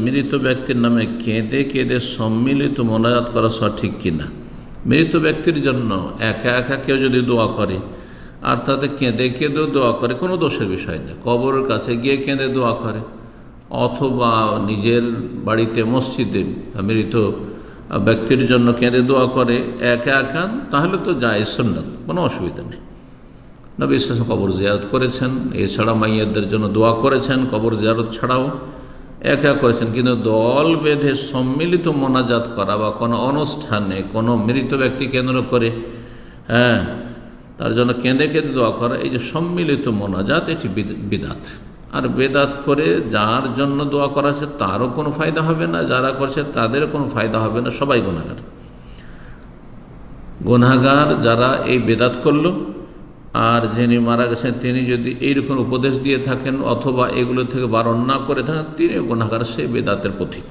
মৃত ব্যক্তির নামে কেঁদে কেঁদে সম্মিলিত মোনাজাত করা সঠিক কিনা। মৃত ব্যক্তির জন্য একা একা কেউ যদি দোয়া করে আর তাতে কেঁদে কেঁদেও দোয়া করে, কোনো দোষের বিষয় নেই। কবরের কাছে গিয়ে কেঁদে দোয়া করে অথবা নিজের বাড়িতে মসজিদে মৃত ব্যক্তির জন্য কেঁদে দোয়া করে একা একা, তাহলে তো জায়েজ সুন্নাত, কোনো অসুবিধা নেই। নবী সাল্লাল্লাহু আলাইহি ওয়াসাল্লাম কবর জিয়ারত করেছেন, এছাড়া মাইয়াতদের জন্য দোয়া করেছেন, কবর জিয়ারত ছাড়াও একা করেছেন। কিন্তু দল বেঁধে সম্মিলিত মোনাজাত করা বা কোনো অনুষ্ঠানে কোনো মৃত ব্যক্তি কেন্দ্র করে তার জন্য কেঁদে কেঁদে দোয়া করা, এই যে সম্মিলিত মোনাজাত, এটি বিদাত। আর বেদাত করে যার জন্য দোয়া করা আছে তারও কোনো ফায়দা হবে না, যারা করছে তাদেরও কোনো ফায়দা হবে না, সবাই গুনাহগার। গুনাহগার যারা এই বেদাত করল, আর যিনি মারা গেছেন তিনি যদি এইরকম উপদেশ দিয়ে থাকেন অথবা এগুলো থেকে বারণ না করে থাকেন, তিনিও গুনাহগার, সেই বেদাতের পথিক।